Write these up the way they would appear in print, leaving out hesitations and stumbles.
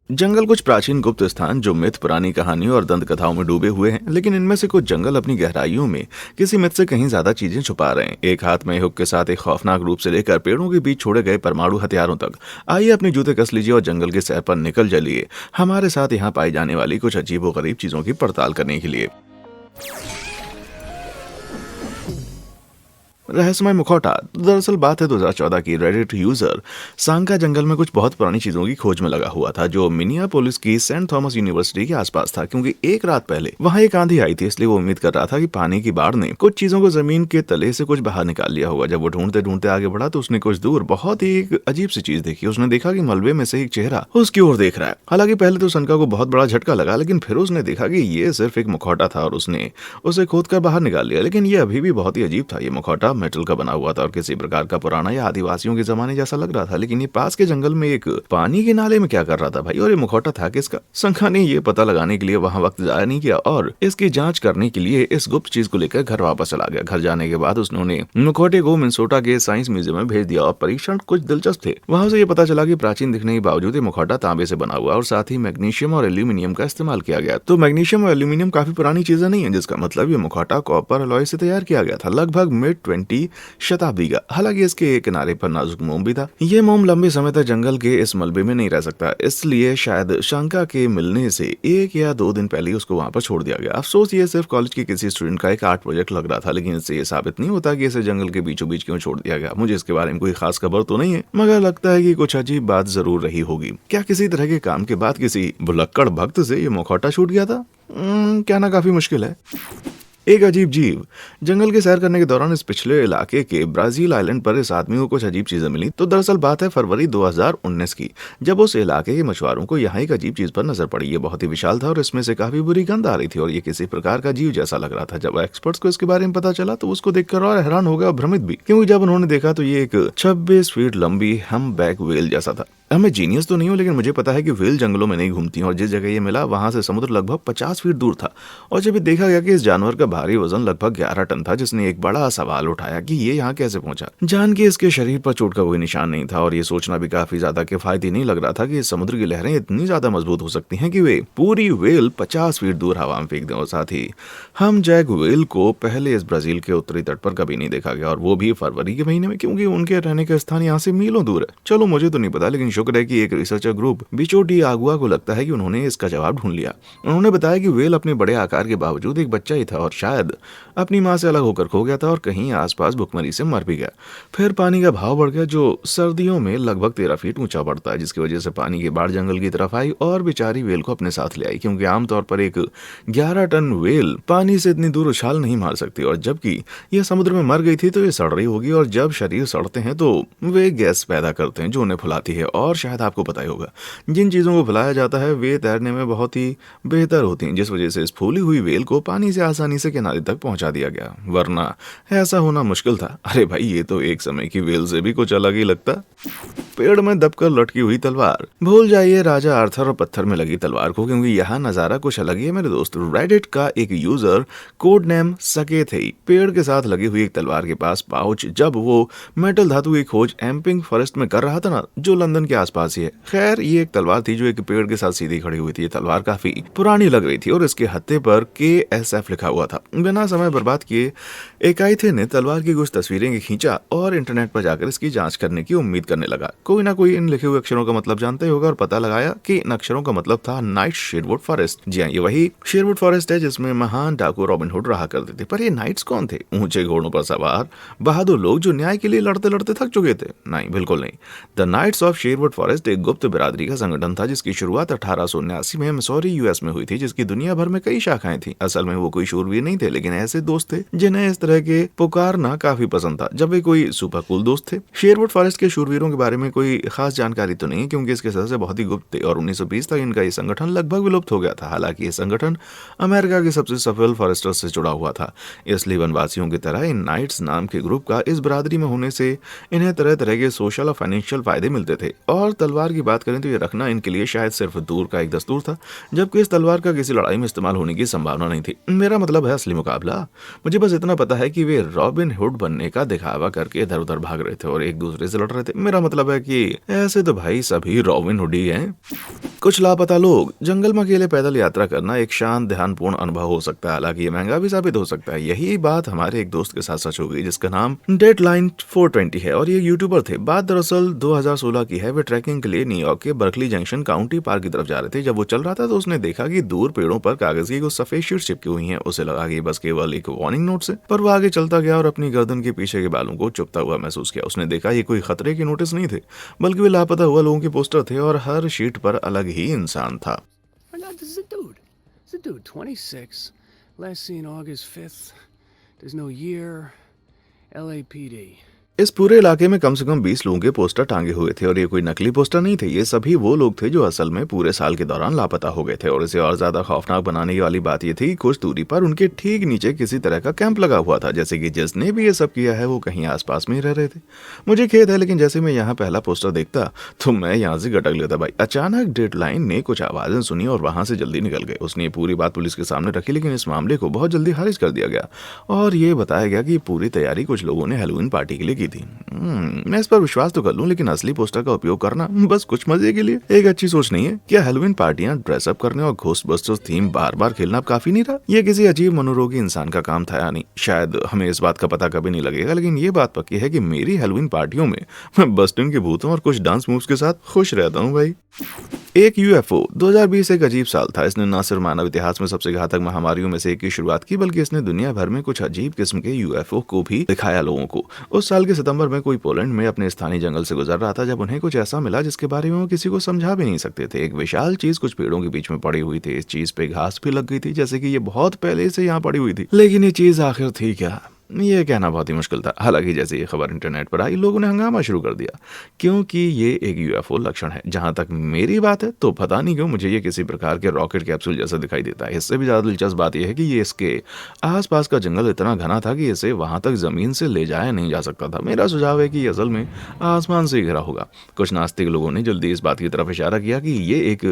जंगल कुछ प्राचीन गुप्त स्थान जो मिथ, पुरानी कहानियों और दंत कथाओं में डूबे हुए हैं, लेकिन इनमें से कुछ जंगल अपनी गहराइयों में किसी मिथ से कहीं ज्यादा चीजें छुपा रहे हैं। एक हाथ में हुक के साथ एक खौफनाक रूप से लेकर पेड़ों के बीच छोड़े गए परमाणु हथियारों तक। आइए अपने जूते कस लीजिए और जंगल के सैर पर निकल चलिए हमारे साथ यहाँ पाई जाने वाली कुछ अजीबोगरीब चीजों की पड़ताल करने के लिए। रहस्यमय मुखौटा। दरअसल बात है 2014 की। रेडिट यूजर सांगा जंगल में कुछ बहुत पुरानी चीजों की खोज में लगा हुआ था जो मिनियापोलिस की सेंट थॉमस यूनिवर्सिटी के आसपास था, क्योंकि एक रात पहले वहां एक आंधी आई थी। इसलिए वो उम्मीद कर रहा था कि पानी की बाढ़ ने कुछ चीजों को जमीन के तले से कुछ बाहर निकाल लिया होगा। जब वो ढूंढते ढूंढते आगे बढ़ा तो उसने कुछ दूर बहुत ही एक अजीब सी चीज देखी। उसने देखा कि मलबे में से एक चेहरा उसकी ओर देख रहा है। हालांकि पहले तो सनका को बहुत बड़ा झटका लगा, लेकिन फिर उसने देखा कि ये सिर्फ एक मुखौटा था और उसने उसे खोद कर बाहर निकाल लिया। लेकिन ये अभी भी बहुत ही अजीब था। ये मुखौटा मेटल का बना हुआ और किसी प्रकार का पुराना या आदिवासियों के जमाने जैसा लग रहा था। लेकिन ये पास के जंगल में एक पानी के नाले में क्या कर रहा था भाई, और ये मुखौटा था किसका? शंखा ने ये पता लगाने के लिए वहां वक्त जाया नहीं किया और इसकी जांच करने के लिए इस गुप्त चीज को लेकर घर वापस चला गया। घर जाने के बाद उसने मुखौटे को मिनेसोटा के साइंस म्यूजियम में भेज दिया और परीक्षण कुछ दिलचस्प थे। वहां से ये पता चला कि प्राचीन दिखने के बावजूद ये मुखौटा तांबे से बना हुआ और साथ ही मैग्नीशियम और एल्यूमिनियम का इस्तेमाल किया गया। तो मैग्नीशियम और एल्यूमिनियम काफी पुरानी चीजें नहीं है, जिसका मतलब ये मुखौटा कॉपर अलॉय से तैयार किया गया था, लगभग मिड 20 शताब्दी का। हालांकि इसके एक किनारे पर नाजुक मोम भी था। ये मोम लंबे समय तक जंगल के इस मलबे में नहीं रह सकता, इसलिए शायद शंका के मिलने से 1 या 2 दिन पहले उसको वहां पर छोड़ दिया गया। अफसोस ये सिर्फ कॉलेज के किसी स्टूडेंट का एक आर्ट प्रोजेक्ट लग रहा था, लेकिन इससे ये साबित नहीं होता कि इसे जंगल के बीचों बीच क्यों छोड़ दिया गया। मुझे इसके बारे में कोई खास खबर तो नहीं है, मगर लगता है कि कुछ अजीब बात जरूर रही होगी। क्या किसी तरह के काम के बाद किसी भुलक्कड़ भक्त से ये मुखौटा छूट गया था? कहना काफी मुश्किल है। एक अजीब जीव। जंगल के सैर करने के दौरान इस पिछले इलाके के ब्राजील आइलैंड पर इस आदमी को कुछ अजीब चीजें मिली। तो दरअसल बात है फरवरी 2019 की, जब उस इलाके के मछुआरों को यहाँ एक अजीब चीज पर नजर पड़ी। ये बहुत ही विशाल था और इसमें से काफी बुरी गंध आ रही थी और ये किसी प्रकार का जीव जैसा लग रहा था। जब एक्सपर्ट्स को इसके बारे में पता चला तो उसको देखकर और हैरान हो गया और भ्रमित भी, क्योंकि जब उन्होंने देखा तो ये एक 26 फीट लंबी हम्पबैक व्हेल जैसा था। मैं जीनियस तो नहीं हूँ, लेकिन मुझे पता है कि व्हेल जंगलों में नहीं घूमती और जिस जगह ये मिला वहां से समुद्र लगभग 50 फीट दूर था। और जब ये देखा गया कि इस जानवर का भारी वजन लगभग 11 टन था, जिसने एक बड़ा सवाल उठाया कि ये यहाँ कैसे पहुंचा। जान के इसके शरीर पर चोट का कोई निशान नहीं था और ये सोचना भी काफी ज्यादा किफायती नहीं लग रहा था कि समुद्र की लहरें इतनी ज्यादा मजबूत हो सकती हैं कि वे पूरी व्हेल 50 फीट दूर हवा में फेंक दें। और साथ ही हम जैक व्हेल को पहले इस ब्राजील के उत्तरी तट पर कभी नहीं देखा गया, और वो भी फरवरी के महीने में, क्योंकि उनके रहने का स्थान यहाँ से मीलों दूर है। चलो मुझे तो नहीं पता, लेकिन शुक्र है कि एक रिसर्चर ग्रुप बिचोटी आगुआ को लगता है कि उन्होंने इसका जवाब ढूंढ लिया। उन्होंने बताया कि व्हेल अपने बड़े आकार के बावजूद एक बच्चा ही था और शायद अपनी मां से अलग होकर खो गया था और कहीं आसपास भुखमरी से मर भी गया। फिर पानी का भाव बढ़ गया जो सर्दियों में लगभग 13 फीट ऊंचा बढ़ता है, जिसकी वजह से पानी की बाढ़ जंगल की तरफ आई और बेचारी व्हेल को अपने साथ ले आई, क्योंकि आमतौर पर एक 11 टन व्हेल पानी से इतनी दूर उछाल नहीं मार सकती। और जबकि यह समुद्र में मर गई थी तो ये सड़ रही होगी, और जब शरीर सड़ते हैं तो वे गैस पैदा करते हैं जो उन्हें फुलाती है। और शायद आपको पता ही होगा जिन चीजों को फुलाया जाता है वे तैरने में बहुत ही बेहतर होती हैं, जिस वजह से इस फूली हुई व्हेल को पानी से आसानी से किनारे तक पहुंचा दिया गया, वरना ऐसा होना मुश्किल था। अरे भाई, ये तो एक समय की व्हेल से भी कुछ अलग ही लगता। पेड़ में दबकर लटकी हुई तलवार। भूल जाइए राजा आर्थर और पत्थर में लगी तलवार को, क्योंकि यहाँ नजारा कुछ अलग ही है मेरे दोस्त। रेडिट का एक यूजर कोड नेम सके थे पेड़ के साथ लगी हुई एक तलवार के पास पाउच, जब वो मेटल धातु की खोज एम्पिंग फॉरेस्ट में कर रहा था ना, जो लंदन के आसपास ही है। खैर, ये एक तलवार थी जो एक पेड़ के साथ सीधी खड़ी हुई थी। ये तलवार काफी पुरानी लग रही थी और इसके हत्थे पर KSF लिखा हुआ था। बिना समय बर्बाद किए एकाइथे ने तलवार की कुछ तस्वीरें खींचा और इंटरनेट पर जाकर इसकी जांच करने की उम्मीद करने लगा। कोई ना कोई इन लिखे हुए अक्षरों का मतलब जानता ही होगा और पता लगाया कि इन अक्षरों का मतलब था नाइट्स शेरवुड फॉरेस्ट। जी हाँ, ये वही शेरवुड फॉरेस्ट है जिसमें महान डाकू रॉबिन हुड रहा करते थे। पर ये नाइट्स कौन थे? ऊंचे घोड़ों पर सवार बहादुर लोग जो न्याय के लिए लड़ते लड़ते थक चुके थे? नहीं, बिल्कुल नहीं। The knights of Sherwood forest एक गुप्त बिरादरी का संगठन था जिसकी शुरुआत 1879 में मिसौरी US में हुई थी, जिसकी दुनिया भर में कई शाखाएं थी। असल में वो कोई शूरवीर नहीं थे, लेकिन ऐसे दोस्त थे जिन्हें इस तरह के पुकारना काफी पसंद था जब वे कोई सुपर कूल दोस्त थे। शेरवुड फॉरेस्ट के शूरवीरों के बारे में कोई खास जानकारी तो नहीं, क्योंकि इसके सदस्य बहुत ही गुप्त थे और 1920 तक इनका ये संगठन लगभग विलुप्त हो गया था। हालांकि ये संगठन अमेरिका के सबसे सफल फॉरेस्टर्स से जुड़ा हुआ था, इसलिए वनवासियों की तरह इन नाइट्स नाम के ग्रुप का इस बिरादरी में होने से इन्हें तरह तरह के सोशल और फाइनेंशियल फायदे मिलते थे और तलवार की बात करें तो ये रखना इनके लिए शायद सिर्फ दूर का एक दस्तूर था, जबकि इस तलवार का किसी लड़ाई में इस्तेमाल होने की संभावना नहीं थी। मेरा मतलब है असली मुकाबला। मुझे बस इतना पता है कि वे रॉबिन हुड बनने का दिखावा करके इधर उधर भाग रहे थे और एक दूसरे से लड़ रहे थे। मेरा मतलब है कि ऐसे तो भाई सभी रॉबिन हुड ही हैं। कुछ लापता लोग। जंगल में अकेले पैदल यात्रा करना एक शांत ध्यानपूर्ण अनुभव हो सकता है, हालांकि ये महंगा भी साबित हो सकता है। यही बात हमारे एक दोस्त के साथ सच हो गई जिसका नाम डेडलाइन 420 है और ये यूट्यूबर थे। बात दरअसल 2016 की है। वे ट्रैकिंग के लिए न्यूयॉर्क के बर्कली जंक्शन काउंटी पार्क की तरफ जा रहे थे। जब वो चल रहा था तो उसने देखा कि दूर पेड़ों पर कागज की कुछ सफेद शीट चिपकी हुई है। उसे लगा कि बस केवल एक वार्निंग नोट से, पर वो आगे चलता गया और अपनी गर्दन के पीछे के बालों को चुभता हुआ महसूस किया। उसने देखा ये कोई खतरे के नोटिस नहीं थे, बल्कि वे लापता हुआ लोगों के पोस्टर थे और हर शीट पर अलग ही इंसान था। My God, this is a dude. This is a dude, 26. Last seen August 5th. There's no year. LAPD. इस पूरे इलाके में कम से कम 20 लोगों के पोस्टर टांगे हुए थे और ये कोई नकली पोस्टर नहीं थे। ये सभी वो लोग थे जो असल में पूरे साल के दौरान लापता हो गए थे। और इसे और ज्यादा खौफनाक बनाने वाली बात ये थी कि कुछ दूरी पर उनके ठीक नीचे किसी तरह का कैंप लगा हुआ था, जैसे कि जिसने भी ये सब किया है वो कहीं आसपास में ही रह रहे थे। मुझे खेद है, लेकिन जैसे मैं यहाँ पहला पोस्टर देखता तो मैं यहाँ से गटक लेता भाई। अचानक डेडलाइन ने कुछ आवाजें सुनी और वहां से जल्दी निकल गए। उसने ये पूरी बात पुलिस के सामने रखी, लेकिन इस मामले को बहुत जल्दी खारिज कर दिया गया और ये बताया गया कि पूरी तैयारी कुछ लोगों ने हैलोवीन पार्टी के लिए की थी। मैं इस पर विश्वास तो कर लूं, लेकिन असली पोस्टर का उपयोग करना बस कुछ मजे के लिए एक अच्छी सोच नहीं है। क्या हैलोवीन पार्टियां ड्रेसअप करने और घोस्टबस्टर्स थीम बार बार खेलना अब काफी नहीं रहा? ये किसी अजीब मनोरोगी इंसान का काम था या नहीं, शायद हमें इस बात का पता कभी नहीं लगेगा, लेकिन ये बात पक्की है कि मेरी हैलोवीन पार्टियों में मैं बस्टन के भूतों और कुछ डांस मूव्स के साथ खुश रहता हूँ भाई। एक यूएफओ। 2020 एक अजीब साल था। इसने न सिर्फ मानव इतिहास में सबसे घातक महामारियों में से एक की शुरुआत की, बल्कि इसने दुनिया भर में कुछ अजीब किस्म के यूएफओ को भी दिखाया लोगों को। उस साल के सितंबर में कोई पोलैंड में अपने स्थानीय जंगल से गुजर रहा था जब उन्हें कुछ ऐसा मिला जिसके बारे में वो किसी को समझा भी नहीं सकते थे। एक विशाल चीज कुछ पेड़ों के बीच में पड़ी हुई थी। इस चीज पे घास भी लग गई थी, जैसे कि ये बहुत पहले से यहाँ पड़ी हुई थी। लेकिन ये चीज आखिर थी क्या, ये कहना बहुत ही मुश्किल था। हालांकि जैसे ये खबर इंटरनेट पर आई, लोगों ने हंगामा शुरू कर दिया, क्योंकि ये एक यूएफओ लक्षण है। जहां तक मेरी बात है तो पता नहीं क्यों मुझे ये किसी प्रकार के रॉकेट कैप्सूल जैसा दिखाई देता है। इससे भी ज्यादा दिलचस्प बात यह है कि ये इसके आसपास का जंगल इतना घना था कि इसे वहां तक जमीन से ले जाया नहीं जा सकता था। मेरा सुझाव है कि ये असल में आसमान से घिरा होगा। कुछ नास्तिक लोगों ने जल्दी इस बात की तरफ इशारा किया कि ये एक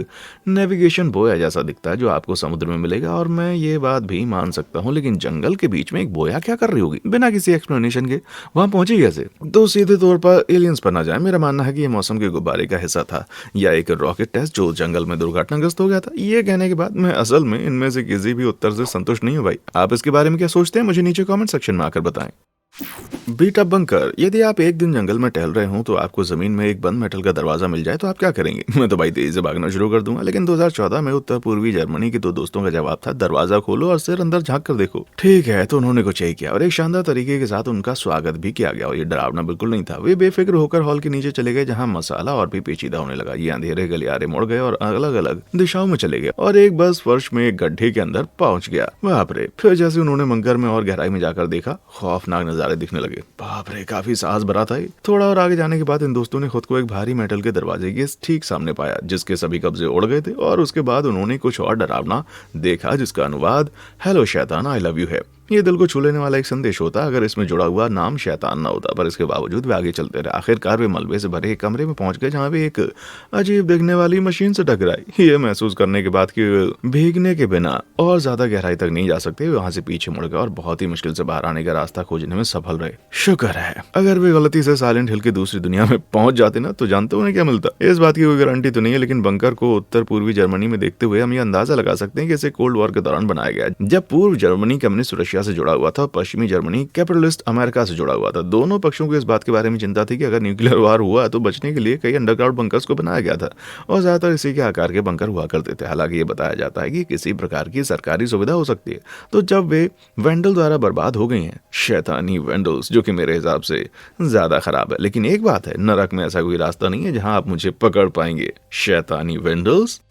नेविगेशन बोया जैसा दिखता है जो आपको समुद्र में मिलेगा, और मैं ये बात भी मान सकता हूँ, लेकिन जंगल के बीच में एक बोया क्या कर रही होगी बिना किसी एक्सप्लेनेशन के? वहां पहुंची कैसे? तो सीधे तौर पर एलियंस पर ना जाए। मेरा मानना है कि ये मौसम के गुब्बारे का हिस्सा था या एक रॉकेट टेस्ट जो जंगल में दुर्घटनाग्रस्त हो गया था। ये कहने के बाद मैं असल में इनमें से किसी भी उत्तर से संतुष्ट नहीं हूं भाई। आप इसके बारे में क्या सोचते हैं? मुझे नीचे कमेंट सेक्शन में आकर बताएं। Beat up bunker. यदि आप एक दिन जंगल में टहल रहे हो तो आपको जमीन में एक बंद मेटल का दरवाजा मिल जाए तो आप क्या करेंगे? मैं तो भाई तेजी से भागना शुरू कर दूंगा। लेकिन 2014 में उत्तर पूर्वी जर्मनी के दो दोस्तों का जवाब था, दरवाजा खोलो और सिर अंदर झांक कर देखो। ठीक है, तो उन्होंने कुछ यही किया और एक शानदार तरीके के साथ उनका स्वागत भी किया गया। और ये डरावना बिल्कुल नहीं था। वे बेफिक्र होकर हॉल के नीचे चले गए जहाँ मसाला और भी पेचीदा होने लगा। ये अंधेरे गलियारे मुड़ गए और अलग अलग दिशाओं में चले गए और एक बस फर्श में एक गड्ढे के अंदर पहुंच गया। बाप रे! फिर जैसे उन्होंने बंकर में और गहराई में जाकर देखा, खौफनाक नजारे दिखने लगे। बाप रे, काफी साहस भरा था ये। थोड़ा और आगे जाने के बाद इन दोस्तों ने खुद को एक भारी मेटल के दरवाजे के ठीक सामने पाया जिसके सभी कब्जे उड़ गए थे, और उसके बाद उन्होंने कुछ और डरावना देखा जिसका अनुवाद हेलो शैतान, आई लव यू है। ये दिल को छू लेने वाला एक संदेश होता अगर इसमें जुड़ा हुआ नाम शैतान ना होता, पर इसके बावजूद वे आगे चलते रहे। आखिरकार वे मलबे से भरे एक कमरे में पहुंच गए जहां वे एक अजीब दिखने वाली मशीन से टकराई। ये महसूस करने के बाद कि भीगने के बिना और ज्यादा गहराई तक नहीं जा सकते, वे वहां से पीछे मुड़ गए और बहुत ही मुश्किल से बाहर आने का रास्ता खोजने में सफल रहे। शुक्र है, अगर वे गलती से साइलेंट हिल की दूसरी दुनिया में पहुंच जाते ना तो जानते उन्हें क्या मिलता। इस बात की कोई गारंटी तो नहीं है, लेकिन बंकर को उत्तर पूर्वी जर्मनी में देखते हुए हम ये अंदाजा लगा सकते हैं कि इसे कोल्ड वॉर के दौरान बनाया गया, जब पूर्व जर्मनी कम्युनिस्ट रशिया से जुड़ा हुआ था, पश्चिमी जर्मनी कैपिटलिस्ट अमेरिका से जुड़ा हुआ था। दोनों पक्षों को इस बात के बारे में चिंता थी कि अगर न्यूक्लियर वार हुआ तो बचने के लिए कई अंडरग्राउंड बंकर्स को बनाया गया था और ज्यादातर इसी के आकार के बंकर हुआ करते थे। हालांकि ये बताया जाता है कि किसी प्रकार की सरकारी सुविधा हो सकती है, तो जब वे वेंडल द्वारा बर्बाद हो गई हैं, शैतानी वेंडल्स, जो कि मेरे हिसाब से ज्यादा खराब है। लेकिन एक बात है, नरक में ऐसा कोई रास्ता नहीं है जहां आप मुझे पकड़ पाएंगे, शैतानी वेंडल्स।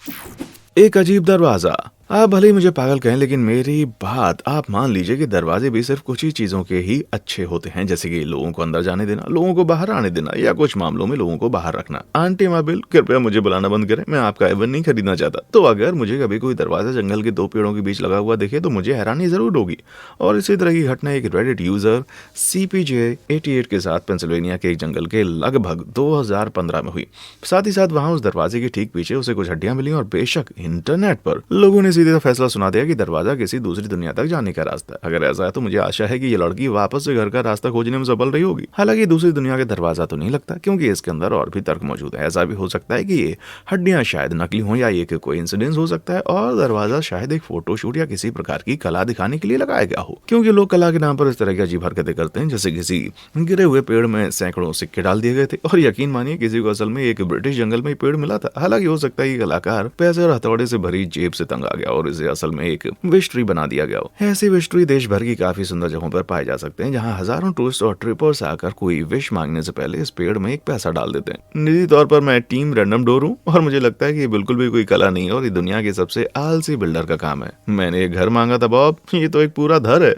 एक अजीब दरवाजा। आप भले ही मुझे पागल कहें, लेकिन मेरी बात आप मान लीजिए कि दरवाजे भी सिर्फ कुछ ही चीजों के ही अच्छे होते हैं, जैसे कि लोगों को अंदर जाने देना, लोगों को बाहर आने देना, या कुछ मामलों में लोगों को बाहर रखना। आंटी माबिल, कृपया मुझे बुलाना बंद करें, मैं आपका एवन नहीं खरीदना चाहता। तो अगर मुझे कभी कोई दरवाजा जंगल के दो पेड़ों के बीच लगा हुआ दिखे तो मुझे हैरानी जरूर होगी। और इसी तरह की घटना एक रेडिट यूजर CPJ88 के साथ पेंसिल्वेनिया के एक जंगल के लगभग 2015 में हुई। साथ ही साथ वहां उस दरवाजे के ठीक पीछे उसे कुछ हड्डियां मिली, और बेशक इंटरनेट पर लोगों ने सीधे फैसला सुना दिया कि दरवाजा किसी दूसरी दुनिया तक जाने का रास्ता है। अगर ऐसा है तो मुझे आशा है कि ये लड़की वापस से घर का रास्ता खोजने में सफल रही होगी। हालांकि दूसरी दुनिया का दरवाजा तो नहीं लगता, क्योंकि इसके अंदर और भी तर्क मौजूद है। ऐसा भी हो सकता है कि ये हड्डियां शायद नकली हो, या ये कोई इंसिडेंस हो सकता है, और दरवाजा शायद एक फोटोशूट या किसी प्रकार की कला दिखाने के लिए लगाया गया हो, क्योंकि लोग कला के नाम पर इस तरह की अजीब हरकतें करते हैं। जैसे किसी गिरे हुए पेड़ में सैकड़ों सिक्के डाल दिए गए थे, और यकीन मानिए किसी को असल में एक ब्रिटिश जंगल में पेड़ मिला था। हालांकि हो सकता है कि कलाकार पैसे और हथौड़े से भरी जेब से तंग आ गया और इसे असल में एक विश ट्री बना दिया गया हो। ऐसे विश ट्री देश भर की काफी सुंदर जगहों पर पाए जा सकते हैं, जहां हजारों टूरिस्ट और ट्रिपर्स आकर कोई विश मांगने से पहले इस पेड़ में एक पैसा डाल देते हैं। निजी तौर पर मैं टीम रैंडम डोर हूँ, और मुझे लगता है कि ये बिल्कुल भी कोई कला नहीं है, और ये दुनिया के सबसे आलसी बिल्डर का काम है। मैंने एक घर मांगा था बॉब, ये तो एक पूरा घर है।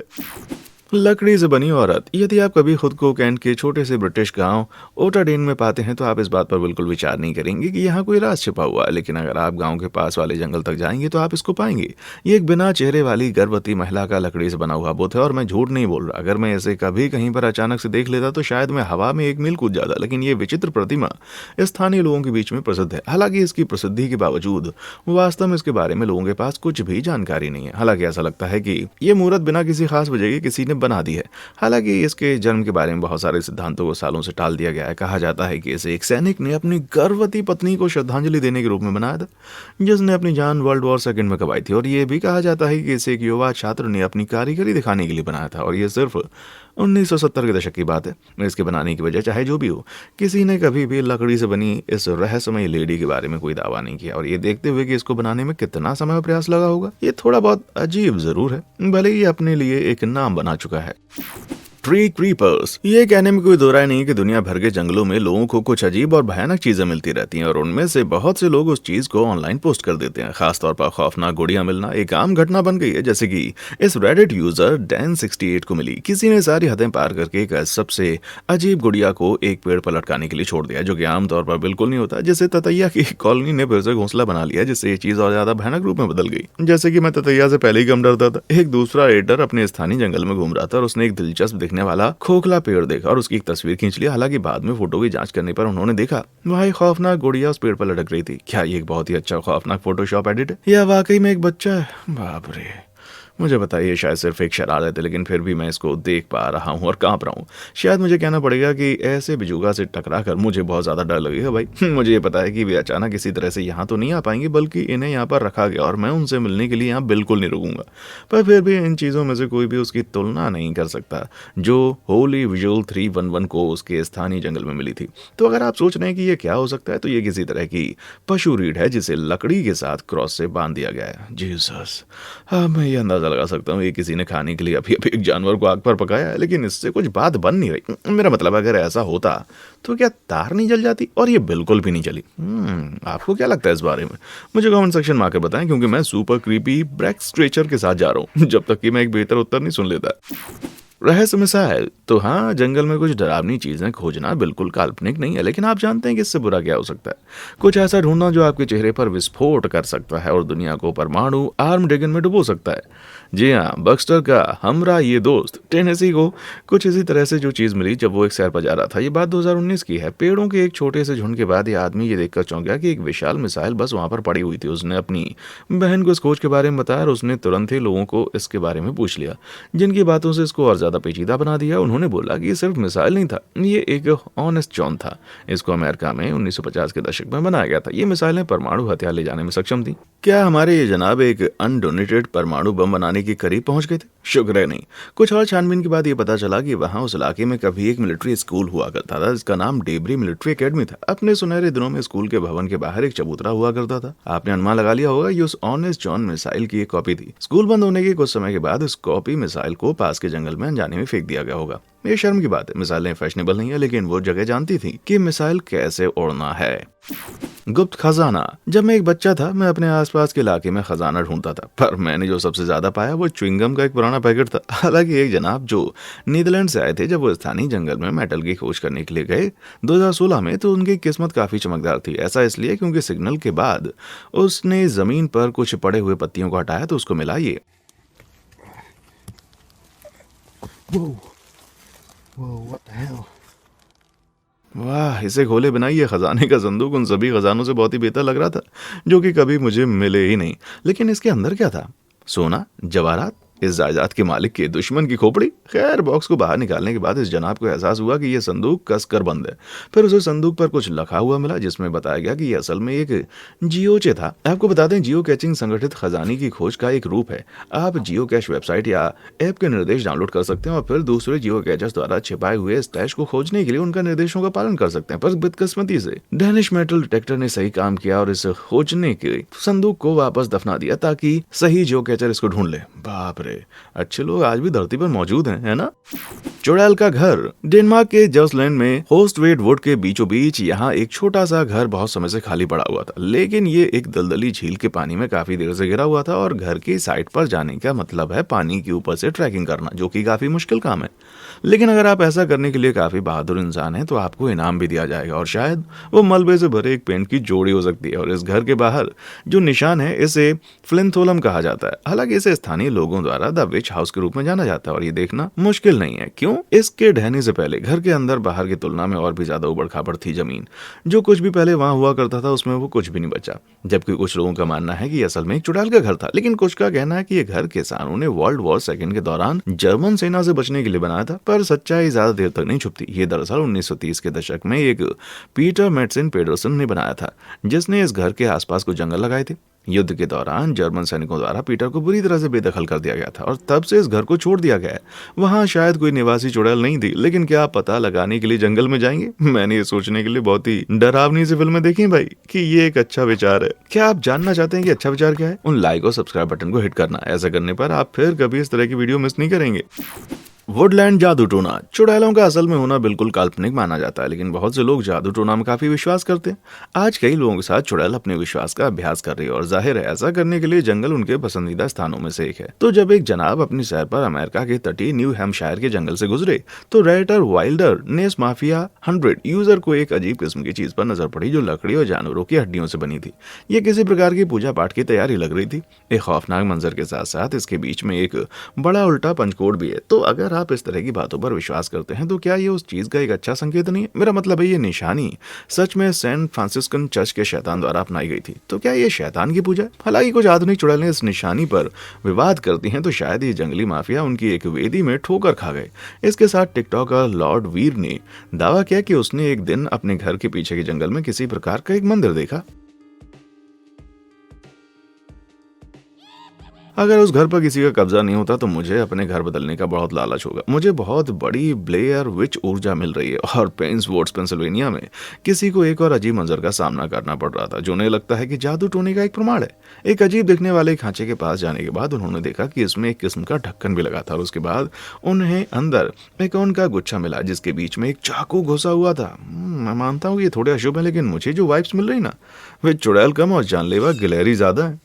लकड़ी से बनी औरत। यदि आप कभी खुद को कैंट के छोटे से ब्रिटिश गांव ओटाडेन में पाते हैं तो आप इस बात पर बिल्कुल विचार नहीं करेंगे कि यहाँ कोई राज छिपा हुआ है, लेकिन अगर आप गांव के पास वाले जंगल तक जाएंगे तो आप इसको पाएंगे। ये एक बिना चेहरे वाली गर्भवती महिला का लकड़ी से बना हुआ बुत है, और मैं झूठ नहीं बोल रहा। अगर मैं इसे कभी कहीं पर अचानक से देख लेता तो शायद मैं हवा में 1 मील कूद जाता। लेकिन ये विचित्र प्रतिमा स्थानीय लोगों के बीच में प्रसिद्ध है। हालांकि इसकी प्रसिद्धि के बावजूद वास्तव में इसके बारे में लोगों के पास कुछ भी जानकारी नहीं है। हालांकि ऐसा लगता है कि ये मूर्त बिना किसी खास वजह के किसी ने बना दी है। हालांकि इसके जन्म के बारे में बहुत सारे सिद्धांतों को सालों से टाल दिया गया है। कहा जाता है कि इसे एक सैनिक ने अपनी गर्भवती पत्नी को श्रद्धांजलि देने के रूप में बनाया था, जिसने अपनी जान वर्ल्ड वॉर सेकंड में गंवाई थी। और ये भी कहा जाता है कि इसे एक युवा छात्र ने अपनी कारीगरी दिखाने के लिए बनाया था, और ये सिर्फ 1970 के दशक की बात है। इसके बनाने की वजह चाहे जो भी हो, किसी ने कभी भी लकड़ी से बनी इस रहस्यमयी लेडी के बारे में कोई दावा नहीं किया। और ये देखते हुए कि इसको बनाने में कितना समय और प्रयास लगा होगा, ये थोड़ा बहुत अजीब जरूर है, भले ही अपने लिए एक नाम बना चुका है। Tree creepers. ये कहने में कोई दो राय नहीं कि दुनिया भर के जंगलों में लोगों को कुछ अजीब और भयानक चीजें मिलती रहती हैं, और उनमें से बहुत से लोग उस चीज को ऑनलाइन पोस्ट कर देते हैं। खासतौर पर खौफनाक गुड़ियां मिलना एक आम घटना बन गई है, जैसे कि इस रेडिट यूजर Dan68 को मिली। किसी ने सारी हदें पार करके एक सबसे अजीब गुड़िया को एक पेड़ पर लटकाने के लिए छोड़ दिया, जो कि आमतौर पर बिल्कुल नहीं होता। जैसे ततैया की कॉलोनी ने फिर से घोंसला बना लिया, जिससे ये चीज और ज्यादा भयानक रूप में बदल गई। जैसे कि मैं ततैया से पहले ही कम डरता था। एक दूसरा रेडर अपने स्थानीय जंगल में घूम रहा था, और उसने एक दिलचस्प दिखने वाला खोखला पेड़ देखा और उसकी एक तस्वीर खींच लिया। हालांकि बाद में फोटो की जांच करने पर उन्होंने देखा वहां एक खौफनाक गुड़िया उस पेड़ पर लटक रही थी। क्या ये एक बहुत ही अच्छा खौफनाक फोटोशॉप एडिट है, या वाकई में एक बच्चा है? बाप रे, मुझे बताइए, शायद सिर्फ एक शरारत है, लेकिन फिर भी मैं इसको देख पा रहा हूँ और कांप रहा हूँ। शायद मुझे कहना पड़ेगा कि ऐसे बिजुगा से टकरा कर मुझे बहुत ज़्यादा डर लगेगा भाई। मुझे ये पता है कि वे अचानक किसी तरह से यहाँ तो नहीं आ पाएंगे, बल्कि इन्हें यहाँ पर रखा गया, और मैं उनसे मिलने के लिए यहाँ बिल्कुल नहीं रुकूंगा। पर फिर भी इन चीज़ों में से कोई भी उसकी तुलना नहीं कर सकता जो होली विजुअल 311 को उसके स्थानीय जंगल में मिली थी। तो अगर आप सोच रहे हैं कि ये क्या हो सकता है, तो ये किसी तरह की पशु रीढ़ है जिसे लकड़ी के साथ क्रॉस से बांध दिया गया है। जीसस, हाँ, मैं ये अंदाजा लगा सकता हूँ ये किसी ने खाने के लिए अभी अभी एक जानवर को आग पर पकाया है, लेकिन इससे कुछ बात बन नहीं रही। मेरा मतलब अगर ऐसा होता तो क्या तार नहीं जल जाती? और ये बिल्कुल भी नहीं चली। आपको क्या लगता है इस बारे में? मुझे कमेंट सेक्शन में आकर बताएं, क्योंकि मैं सुपर क्रीपी ब्रेक स्ट्रेचर के साथ जा रहा हूँ जब तक कि मैं एक बेहतर उत्तर नहीं सुन लेता। रहस्य मिसाइल। तो हाँ, जंगल में कुछ डरावनी चीजें खोजना बिल्कुल काल्पनिक नहीं है, लेकिन आप जानते हैं कि इससे बुरा क्या हो सकता है? कुछ ऐसा ढूंढना जो आपके चेहरे पर विस्फोट कर सकता है और दुनिया को परमाणु आर्मड्रेगन में डुबो सकता है। जी हाँ, बक्सटर का हमरा ये दोस्त टेनेसी को कुछ इसी तरह से जो चीज मिली जब वो एक सैर पर जा रहा था। ये बात 2019 की है। पेड़ों के एक छोटे से झुंड के बाद ये आदमी ये देखकर चौंक गया कि एक विशाल मिसाइल बस वहां पर पड़ी हुई थी। उसने अपनी बहन को इस खोज के बारे में बताया, और उसने तुरंत ही लोगों को इसके बारे में पूछ लिया, जिनकी बातों से इसको और ज्यादा पेचीदा बना दिया। उन्होंने बोला कि ये सिर्फ मिसाइल नहीं था, ये एक ऑनेस्ट जॉन था। इसको अमेरिका में 1950 के दशक में बनाया गया था। ये मिसाइलें परमाणु हथियार ले जाने में सक्षम थी। क्या हमारे ये जनाब एक अनडोनेटेड परमाणु बम बनाने के करीब पहुंच गए थे? शुक्र है नहीं। कुछ और छानबीन के बाद ये पता चला कि वहां उस इलाके में कभी एक मिलिट्री स्कूल हुआ करता था, जिसका नाम डेबरी मिलिट्री एकेडमी था। अपने सुनहरे दिनों में स्कूल के भवन के बाहर एक चबूतरा हुआ करता था। आपने अनुमान लगा लिया होगा, ये उस ऑनेस्ट जॉन मिसाइल की एक कॉपी थी। स्कूल बंद होने के कुछ समय के बाद इस कॉपी मिसाइल को पास के जंगल में अनजाने में फेंक दिया गया होगा। ये शर्म की बात है, मिसाइलें फैशनेबल नहीं है, लेकिन वो जगह जानती थी कि मिसाइल कैसे उड़ना है। गुप्त खजाना। जब मैं एक बच्चा था, मैं अपने आसपास के इलाके में खजाना ढूंढता था, पर मैंने जो सबसे ज्यादा पाया वो च्युइंगम का एक पुराना पैकेट था। हालांकि एक जनाब जो नीदरलैंड से आए थे, जब वो स्थानीय जंगल में मेटल की खोज करने के लिए गए 2016 में, तो उनकी किस्मत काफी चमकदार थी। ऐसा इसलिए क्योंकि सिग्नल के बाद उसने जमीन पर कुछ पड़े हुए पत्तियों को हटाया तो उसको मिला ये। What the hell? वाह, इसे खोले बिना ये खजाने का संदूक उन सभी खजानों से बहुत ही बेहतर लग रहा था जो कि कभी मुझे मिले ही नहीं। लेकिन इसके अंदर क्या था? सोना, जवाहरात, इस जायदाद के मालिक के दुश्मन की खोपड़ी। खैर, बॉक्स को बाहर निकालने के बाद इस जनाब को एहसास हुआ कि यह संदूक कसकर बंद है। फिर उसे संदूक पर कुछ लिखा हुआ मिला जिसमें बताया गया कि यह असल में एक जियोचे था। आपको बता दें, जियो कैचिंग संगठित खजाने की खोज का एक रूप है। आप जियो कैश वेबसाइट या ऐप के निर्देश डाउनलोड कर सकते हैं और फिर दूसरे जियो कैचर्स द्वारा छिपाए हुए स्टैश को खोजने के लिए उनका निर्देशों का पालन कर सकते हैं। पर बदकिस्मती से डैनिश मेटल डिटेक्टर ने सही काम किया और इस खोजने के संदूक को वापस दफना दिया ताकि सही जियो कैचर इसको ढूंढ ले। बाप रे, अच्छे लोग आज भी धरती पर मौजूद हैं, है ना? चुड़ैल का घर। डेनमार्क के जर्सलैंड में होस्टवेट वुड के बीचों बीच यहाँ एक छोटा सा घर बहुत समय से खाली पड़ा हुआ था, लेकिन ये एक दलदली झील के पानी में काफी देर से गिरा हुआ था और घर की साइड पर जाने का मतलब है पानी के ऊपर से ट्रैकिंग करना, जो कि काफी मुश्किल काम है। लेकिन अगर आप ऐसा करने के लिए काफी बहादुर इंसान हैं तो आपको इनाम भी दिया जाएगा और शायद वो मलबे से भरे एक पेंट की जोड़ी हो सकती है। और इस घर के बाहर जो निशान है, इसे फ्लिंथोलम कहा जाता है। हालांकि इसे स्थानीय लोगों द्वारा द विच हाउस के रूप में जाना जाता है और ये देखना मुश्किल नहीं है क्यों। इसके ढहने से पहले घर के अंदर बाहर की तुलना में और भी ज्यादा उबड़ खाबड़ थी जमीन। जो कुछ भी पहले वहां हुआ करता था उसमें वो कुछ भी नहीं बचा। जबकि कुछ लोगों का मानना है कि असल में एक चुड़ैल का घर था, लेकिन कुछ का कहना है कि ये घर किसानों ने वर्ल्ड वॉर सेकंड के दौरान जर्मन सेना से बचने के लिए बनाया था। पर सच्चाई ज्यादा देर तक नहीं छुपती। ये दरअसल 1930 के दशक में एक पीटर मेट्सिन पेडरसन ने बनाया था, जिसने इस घर के आसपास कुछ जंगल लगाए थे। युद्ध के दौरान जर्मन सैनिकों द्वारा पीटर को बुरी तरह से बेदखल कर दिया गया था और तब से इस घर को छोड़ दिया गया है। वहां शायद कोई निवासी चुड़ैल नहीं थी, लेकिन क्या आप पता लगाने के लिए जंगल में जाएंगे? मैंने ये सोचने के लिए बहुत ही डरावनी सी फिल्में देखी भाई कि ये एक अच्छा विचार है। क्या आप जानना चाहते हैं कि अच्छा विचार क्या है? उन लाइक और सब्सक्राइब बटन को हिट करना। ऐसा करने पर आप फिर कभी इस तरह की वीडियो मिस नहीं करेंगे। वुडलैंड जादू टोना। चुड़ैलों का असल में होना बिल्कुल काल्पनिक माना जाता है, लेकिन बहुत से लोग जादू टोना में काफी विश्वास करते हैं। आज कई लोगों के साथ चुड़ैल अपने विश्वास का अभ्यास कर रही है और जाहिर है ऐसा करने के लिए जंगल उनके पसंदीदा स्थानों में से एक है। तो जब एक जनाब अपनी सैर पर अमेरिका के तटीय न्यू हैम्पशायर के जंगल से गुजरे तो रेटर वाइल्डर नेस माफिया 100 यूजर को एक अजीब किस्म की चीज पर नजर पड़ी जो लकड़ी और जानवरों की हड्डियों से बनी थी। ये किसी प्रकार की पूजा पाठ की तैयारी लग रही थी। एक खौफनाक मंजर के साथ साथ इसके बीच में एक बड़ा उल्टा पंचकोट भी है। तो अगर आप इस तरह की बातों पर विश्वास करते हैं तो क्या ये उस चीज का एक अच्छा संकेत नहीं है? मेरा मतलब है, ये निशानी सच में सेंट फ्रांसिस्कन चर्च के शैतान द्वारा अपनाई गई थी। तो क्या ये शैतान की पूजा है? हालांकि कुछ आधुनिक चुड़ैलें इस निशानी पर विवाद करती हैं, तो शायद ये जंगली माफिया उनकी एक वेदी में ठोकर खा गए। इसके साथ टिकटॉकर लॉर्ड वीर ने दावा किया कि उसने एक दिन अपने घर के पीछे के जंगल में किसी प्रकार का एक मंदिर देखा। अगर उस घर पर किसी का कब्जा नहीं होता तो मुझे अपने घर बदलने का बहुत लालच होगा। मुझे बहुत बड़ी ब्लेयर विच ऊर्जा मिल रही है और पेंसवुड्स पेंसिल्वेनिया में किसी को एक और अजीब मंजर का सामना करना पड़ रहा था जो उन्हें लगता है कि जादू टोने का एक प्रमाण है। एक अजीब दिखने वाले खांचे के पास जाने के बाद उन्होंने देखा कि इसमें एक किस्म का ढक्कन भी लगा था और उसके बाद उन्हें अंदर एकॉन का गुच्छा मिला जिसके बीच में एक चाकू घुसा हुआ था। मैं मानता हूँ ये थोड़े अशुभ है, लेकिन मुझे जो वाइब्स मिल रही ना, वे चुड़ैल कम और जानलेवा गिलहरी ज्यादा है।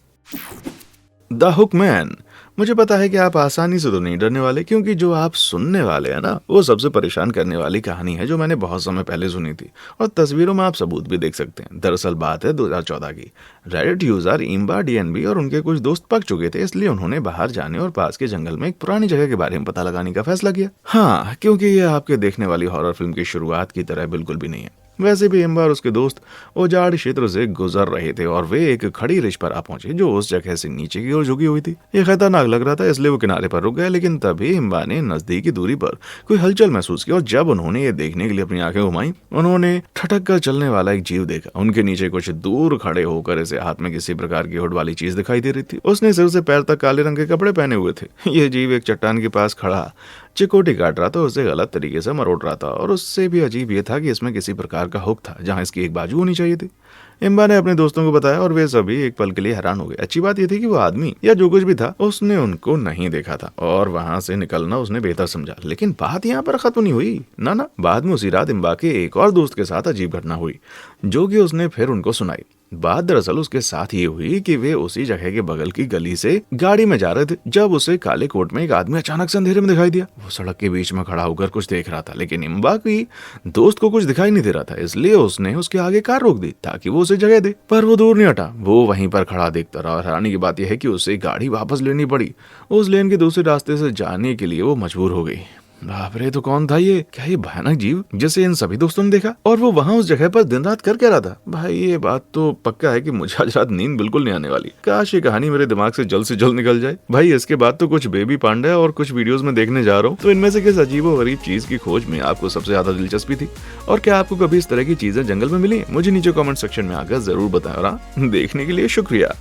द हुकमैन। मुझे पता है कि आप आसानी से तो नहीं डरने वाले, क्योंकि जो आप सुनने वाले हैं ना, वो सबसे परेशान करने वाली कहानी है जो मैंने बहुत समय पहले सुनी थी और तस्वीरों में आप सबूत भी देख सकते हैं। दरअसल बात है 2014 की। रेडिट यूजर इम्बा डीएनबी और उनके कुछ दोस्त पक चुके थे, इसलिए उन्होंने बाहर जाने और पास के जंगल में एक पुरानी जगह के बारे में पता लगाने का फैसला किया। हाँ, क्योंकि ये आपके देखने वाली हॉरर फिल्म की शुरुआत की तरह बिल्कुल भी नहीं है। वैसे भी इम्बा और उसके दोस्त उजाड़ क्षेत्र से गुजर रहे थे और वे एक खड़ी रिछ पर आ पहुंचे जो उस जगह से नीचे की ओर झुकी हुई थी। ये खतरनाक लग रहा था, इसलिए वो किनारे पर रुक गए, लेकिन तभी इम्बा ने नजदीकी दूरी पर कोई हलचल महसूस की और जब उन्होंने ये देखने के लिए अपनी आंखें घुमाई, उन्होंने ठटक कर चलने वाला एक जीव देखा। उनके नीचे कुछ दूर खड़े होकर इसे हाथ में किसी प्रकार की हुड वाली चीज दिखाई दे रही थी। उसने सिर से पैर तक काले रंग के कपड़े पहने हुए थे। यह जीव एक चट्टान के पास खड़ा चिकोटी काट रहा था, उसे गलत तरीके से मरोड़ रहा था और उससे भी अजीब यह था कि इसमें किसी प्रकार का हुक था जहां इसकी एक बाजू होनी चाहिए थी। इम्बा ने अपने दोस्तों को बताया और वे सभी एक पल के लिए हैरान हो गए। अच्छी बात यह थी कि वो आदमी या जो कुछ भी था उसने उनको नहीं देखा था और वहां से निकलना उसने बेहतर समझा। लेकिन बात यहाँ पर खत्म नहीं हुई। ना, बाद में उसी रात इम्बा के एक और दोस्त के साथ अजीब घटना हुई जो कि उसने फिर उनको सुनाई। बात दरअसल उसके साथ ये हुई कि वे उसी जगह के बगल की गली से गाड़ी में जा रहे थे जब उसे काले कोट में एक आदमी अचानक से अंधेरे में दिखाई दिया। वो सड़क के बीच में खड़ा होकर कुछ देख रहा था, लेकिन इम्बा की दोस्त को कुछ दिखाई नहीं दे रहा था, इसलिए उसने उसके आगे कार रोक दी ताकि वो उसे जगह दे। पर वो दूर नहीं हटा, वो वहीं पर खड़ा देखता रहा और हैरानी की बात यह है कि उसे गाड़ी वापस लेनी पड़ी। उस लेन के दूसरे रास्ते से जाने के लिए वो मजबूर हो गई। बाप रे, तो कौन था ये? क्या ये भयानक जीव जिसे इन सभी दोस्तों ने देखा? और वो वहां उस जगह पर दिन रात कर क्या रहा था? भाई ये बात तो पक्का है कि मुझे आज रात नींद बिल्कुल नहीं आने वाली। काश ये कहानी मेरे दिमाग से जल्द निकल जाए। भाई इसके बाद तो कुछ बेबी पांडा और कुछ वीडियोस में देखने जा रहा हूँ। तो इनमें से किस अजीबो गरीब चीज की खोज में आपको सबसे ज्यादा दिलचस्पी थी और क्या आपको कभी इस तरह की चीजें जंगल में मिली? मुझे नीचे कॉमेंट सेक्शन में आकर जरूर बताया। देखने के लिए शुक्रिया।